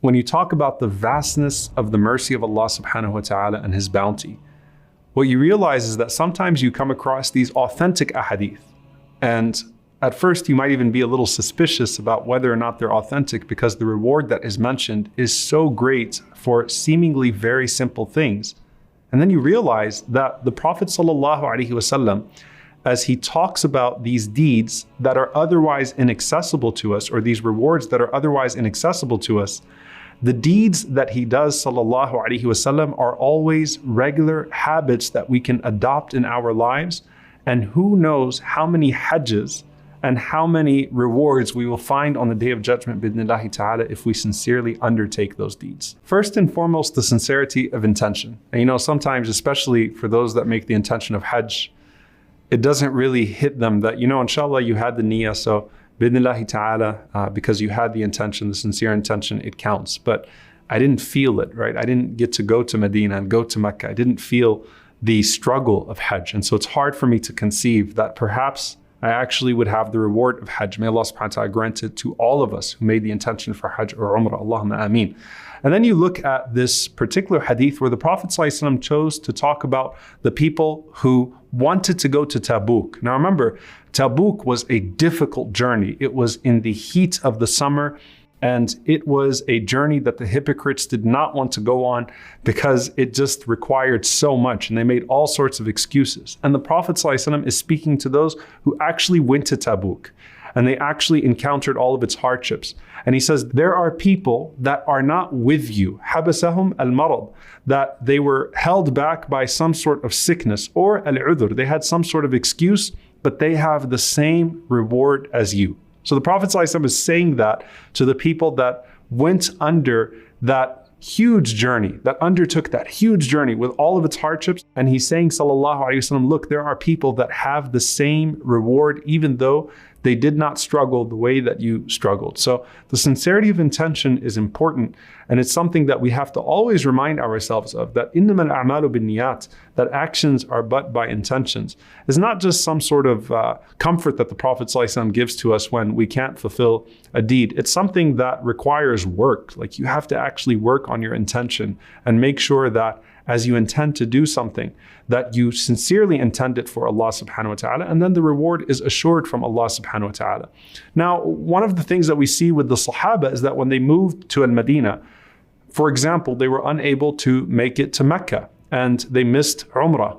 When you talk about the vastness of the mercy of Allah subhanahu wa ta'ala and His bounty, what you realize is that sometimes you come across these authentic ahadith. And at first you might even be a little suspicious about whether or not they're authentic, because the reward that is mentioned is so great for seemingly very simple things. And then you realize that the Prophet sallallahu alaihi wasallam, as he talks about these deeds that are otherwise inaccessible to us, or these rewards that are otherwise inaccessible to us, the deeds that he does sallallahu alaihi wasallam are always regular habits that we can adopt in our lives. And who knows how many hajjs and how many rewards we will find on the Day of Judgment bidnillahi ta'ala if we sincerely undertake those deeds. First and foremost, the sincerity of intention. And sometimes, especially for those that make the intention of Hajj, it doesn't really hit them that, inshallah, you had the niyyah, so bidnillahi ta'ala, because you had the intention, the sincere intention, it counts. But I didn't feel it, right? I didn't get to go to Medina and go to Mecca. I didn't feel the struggle of Hajj. And so it's hard for me to conceive that perhaps I actually would have the reward of Hajj. May Allah subhanahu wa ta'ala grant it to all of us who made the intention for Hajj or Umrah. Allahumma ameen. And then you look at this particular hadith where the Prophet ﷺ chose to talk about the people who wanted to go to Tabuk. Now remember, Tabuk was a difficult journey. It was in the heat of the summer, and it was a journey that the hypocrites did not want to go on because it just required so much, and they made all sorts of excuses. And the Prophet ﷺ is speaking to those who actually went to Tabuk, and they actually encountered all of its hardships. And he says, there are people that are not with you, habasahum al-marad, that they were held back by some sort of sickness, or al-udhr, they had some sort of excuse, but they have the same reward as you. So the Prophet ﷺ is saying that to the people that went under that huge journey, that undertook that huge journey with all of its hardships. And he's saying, sallallahu alaihi wasallam, look, there are people that have the same reward, even though they did not struggle the way that you struggled. So the sincerity of intention is important. And it's something that we have to always remind ourselves of, that إِنَّمَا الْأَعْمَالُ بِالنِّيَّاتِ, that actions are but by intentions. It's not just some sort of comfort that the Prophet ﷺ gives to us when we can't fulfill a deed. It's something that requires work. Like, you have to actually work on your intention and make sure that as you intend to do something, that you sincerely intend it for Allah subhanahu wa ta'ala, and then the reward is assured from Allah subhanahu wa ta'ala. Now, one of the things that we see with the Sahaba is that when they moved to Al-Madinah, for example, they were unable to make it to Mecca, and they missed Umrah.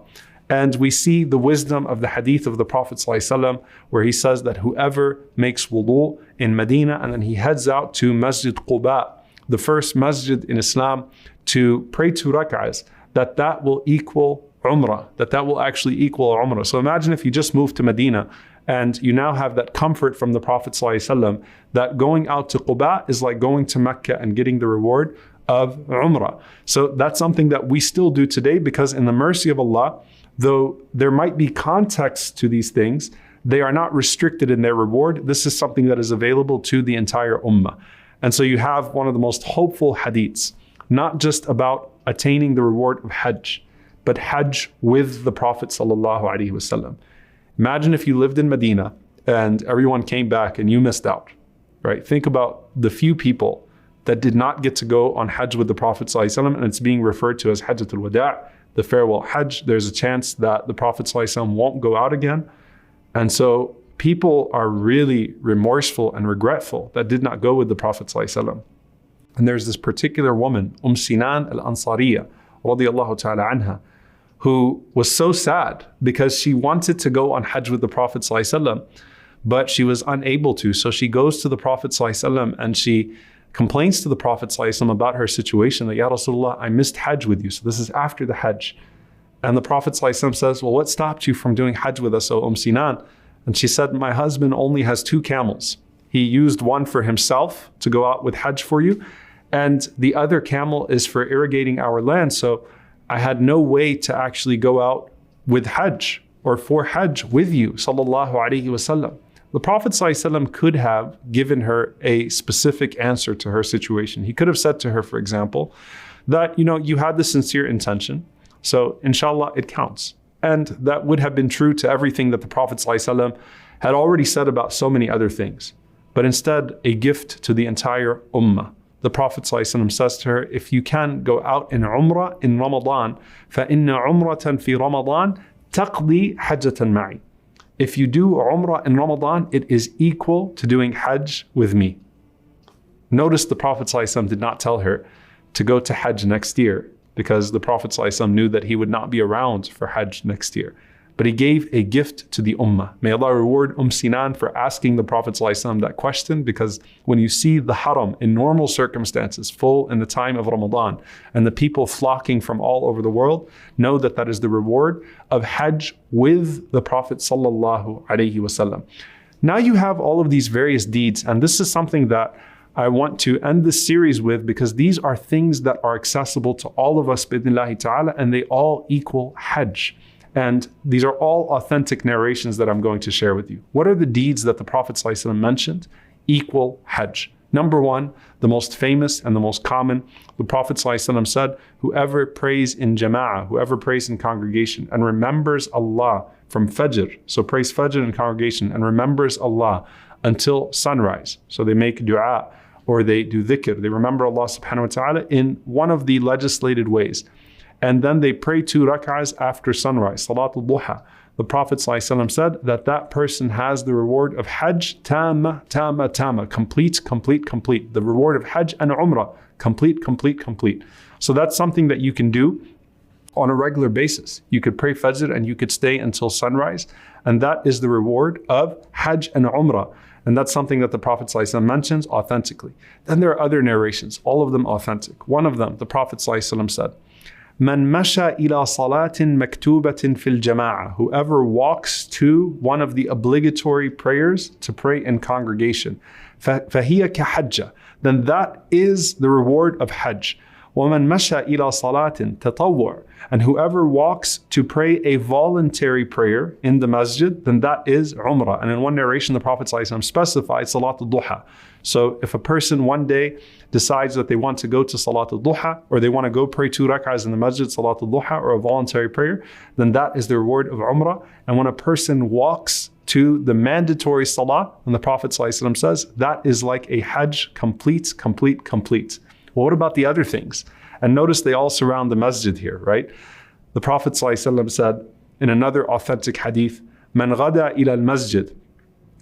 And we see the wisdom of the hadith of the Prophet ﷺ, where he says that whoever makes wudu in Medina and then he heads out to Masjid Quba, the first masjid in Islam, to pray 2 rak'ahs, that will equal Umrah, that will actually equal Umrah. So imagine if you just moved to Medina and you now have that comfort from the Prophet ﷺ that going out to Quba is like going to Mecca and getting the reward of Umrah. So that's something that we still do today, because in the mercy of Allah, though there might be context to these things, they are not restricted in their reward. This is something that is available to the entire ummah. And so you have one of the most hopeful hadiths, not just about attaining the reward of Hajj, but Hajj with the Prophet sallallahu alaihi wasallam. Imagine if you lived in Medina and everyone came back and you missed out, right? Think about the few people that did not get to go on Hajj with the Prophet sallallahu alaihi wasallam, and it's being referred to as Hajjatul Wada', the farewell Hajj. There's a chance that the Prophet sallallahu alaihi wasallam won't go out again. And so people are really remorseful and regretful that did not go with the Prophet ﷺ. And there's this particular woman, Sinan al-Ansariya, radiyallahu ta'ala anha, who was so sad because she wanted to go on Hajj with the Prophet ﷺ, but she was unable to. So she goes to the Prophet ﷺ and she complains to the Prophet ﷺ about her situation, that, Ya Rasulullah, I missed Hajj with you. So this is after the Hajj. And the Prophet ﷺ says, well, what stopped you from doing Hajj with us, O Sinan? And she said, my husband only has 2 camels. He used one for himself to go out with Hajj for you, and the other camel is for irrigating our land. So I had no way to actually go out with Hajj or for Hajj with you, sallallahu alaihi wasallam. The Prophet ﷺ could have given her a specific answer to her situation. He could have said to her, for example, that, you had the sincere intention, so inshallah it counts. And that would have been true to everything that the Prophet ﷺ had already said about so many other things. But instead, a gift to the entire ummah, the Prophet ﷺ says to her, if you can go out in Umrah in Ramadan, فَإِنَّ عُمْرَةً فِي رَمَضَانَ تَقْضِي حَجَّةً مَعِي. If you do Umrah in Ramadan, it is equal to doing Hajj with me. Notice the Prophet ﷺ did not tell her to go to Hajj next year, because the Prophet ﷺ knew that he would not be around for Hajj next year. But he gave a gift to the Ummah. May Allah reward Sinan for asking the Prophet ﷺ that question, because when you see the Haram in normal circumstances full in the time of Ramadan and the people flocking from all over the world, know that that is the reward of Hajj with the Prophet ﷺ. Now you have all of these various deeds, and this is something that I want to end this series with, because these are things that are accessible to all of us bi'idhnillahi ta'ala, and they all equal Hajj. And these are all authentic narrations that I'm going to share with you. What are the deeds that the Prophet ﷺ mentioned equal Hajj? Number one, the most famous and the most common, the Prophet ﷺ said, whoever prays in jama'ah, whoever prays in congregation and remembers Allah from Fajr, so prays Fajr in congregation and remembers Allah until sunrise. So they make dua or they do dhikr, they remember Allah subhanahu wa ta'ala in one of the legislated ways. And then they pray 2 rak'ahs after sunrise, Salatul Duha. The Prophet ﷺ said that that person has the reward of Hajj, tamma, tamma, tamma, complete, complete, complete. The reward of Hajj and Umrah, complete, complete, complete. So that's something that you can do on a regular basis. You could pray Fajr and you could stay until sunrise. And that is the reward of Hajj and Umrah. And that's something that the Prophet ﷺ mentions authentically. Then there are other narrations, all of them authentic. One of them, the Prophet ﷺ said, Man masha ila salatin maktubatin fil jama'ah. Whoever walks to one of the obligatory prayers to pray in congregation, fahiya kahajja. Then that is the reward of Hajj. وَمَنْ مَشَى إِلَى صَلَاةٍ تَطَوُّعٍ. And whoever walks to pray a voluntary prayer in the masjid, then that is Umrah. And in one narration, the Prophet ﷺ specified Salatul Duha. So if a person one day decides that they want to go to Salatul Duha, or they want to go pray 2 rak'ahs in the masjid, Salatul Duha, or a voluntary prayer, then that is the reward of Umrah. And when a person walks to the mandatory salah, and the Prophet ﷺ says, that is like a Hajj, complete, complete, complete. Well, what about the other things? And notice they all surround the masjid here, right? The Prophet ﷺ said in another authentic hadith, Man ghada ila al-masjid,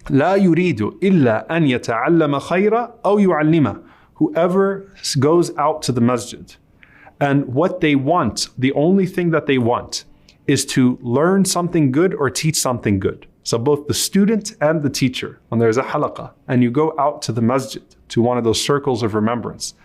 la yuridu illa an yata'allama khayra aw yu'allima. Whoever goes out to the masjid, and what they want, the only thing that they want, is to learn something good or teach something good. So both the student and the teacher, when there's a halaqah, and you go out to the masjid, to one of those circles of remembrance.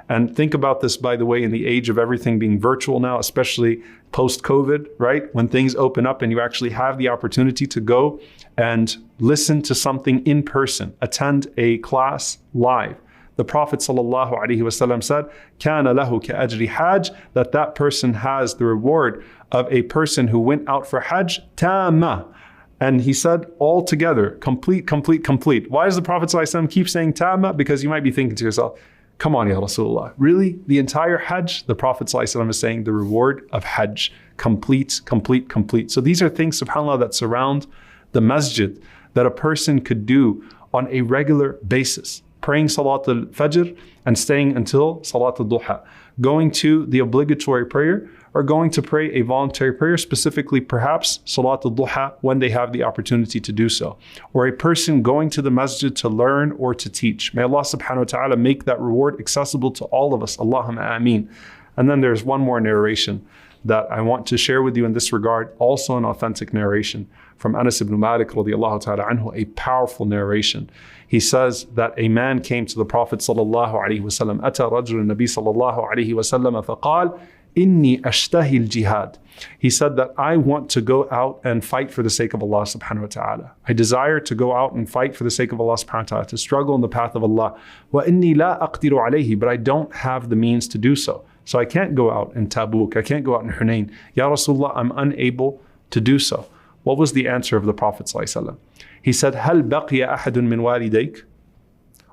And think about this, by the way, in the age of everything being virtual now, especially post-COVID, right? When things open up and you actually have the opportunity to go and listen to something in person, attend a class live. The Prophet ﷺ said, كَانَ لَهُ كَأَجْرِ حَاجٍ, that person has the reward of a person who went out for Hajj, tamma. And he said, all together, complete, complete, complete. Why does the Prophet ﷺ keep saying tamma? Because you might be thinking to yourself, come on, Ya Rasulullah. Really? The entire Hajj? The Prophet ﷺ is saying the reward of Hajj. Complete, complete, complete. So these are things, subhanAllah, that surround the masjid that a person could do on a regular basis. Praying Salat al-Fajr and staying until Salat al-Duha. Going to the obligatory prayer, or going to pray a voluntary prayer, specifically perhaps Salat al-Duha when they have the opportunity to do so. Or a person going to the masjid to learn or to teach. May Allah subhanahu wa ta'ala make that reward accessible to all of us. Allahumma ameen. And then there's one more narration that I want to share with you in this regard, also an authentic narration from Anas ibn Malik radiallahu ta'ala anhu, a powerful narration. He says that a man came to the Prophet sallallahu alaihi wasallam, أتى رجل النبي صلى الله عليه وسلم فقال إني أشتهي الجهاد. He said that I want to go out and fight for the sake of Allah subhanahu wa ta'ala. I desire to go out and fight for the sake of Allah subhanahu wa ta'ala, to struggle in the path of Allah. وإني لا أقدر عليه, but I don't have the means to do so. So I can't go out in Tabuk, I can't go out in Hunayn. Ya Rasulullah, I'm unable to do so. What was the answer of the Prophet ﷺ? He said, هل بقي أحد من والديك?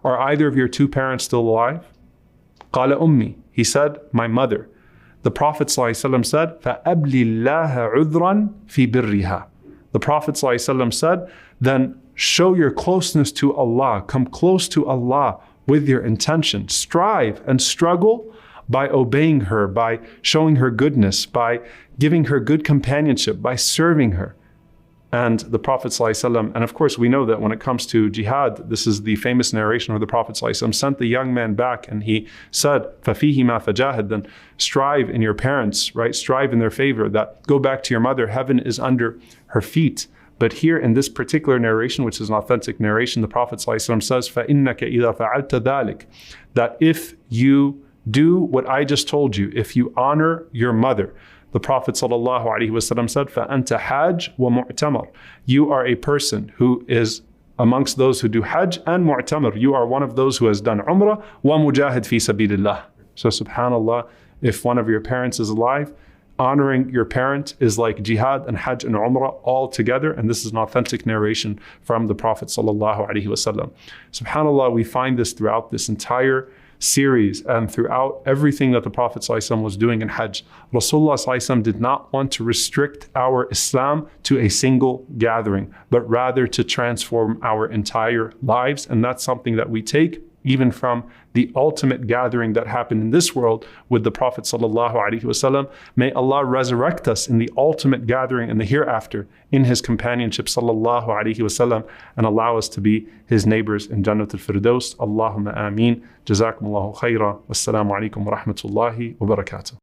Are either of your 2 parents still alive? قال أمي. He said, my mother. The Prophet ﷺ said, فَأَبْلِ اللَّهَ عُذْرًا فِي بِرِّهَا. The Prophet ﷺ said, then show your closeness to Allah, come close to Allah with your intention. Strive and struggle by obeying her, by showing her goodness, by giving her good companionship, by serving her. And the Prophet ﷺ, and of course we know that when it comes to jihad, this is the famous narration where the Prophet ﷺ sent the young man back and he said, فَفِيهِ مَا فَجَاهِدْ, then strive in your parents, right? Strive in their favor, that go back to your mother, heaven is under her feet. But here in this particular narration, which is an authentic narration, the Prophet ﷺ says, فَإِنَّكَ إِذَا فَعَلْتَ ذَلِكَ, that if you do what I just told you, if you honor your mother, the Prophet ﷺ said, فَأَنْتَ حَاجٌ وَمُعْتَمَرٌ, you are a person who is amongst those who do Hajj and Mu'tamar. You are one of those who has done Umrah, وَمُجَاهِدْ فِي سَبِيلِ اللَّهِ. So subhanAllah, if one of your parents is alive, honoring your parent is like jihad and Hajj and Umrah all together. And this is an authentic narration from the Prophet ﷺ. SubhanAllah, we find this throughout this entire series and throughout everything that the Prophet ﷺ was doing in Hajj. Rasulullah ﷺ did not want to restrict our Islam to a single gathering, but rather to transform our entire lives. And that's something that we take even from the ultimate gathering that happened in this world with the Prophet ﷺ. May Allah resurrect us in the ultimate gathering in the hereafter in His companionship ﷺ, and allow us to be His neighbors in Jannat al-Firdaus. Allahumma ameen. Jazakumullahu khaira. Wassalamu alaikum wa rahmatullahi wa barakatuh.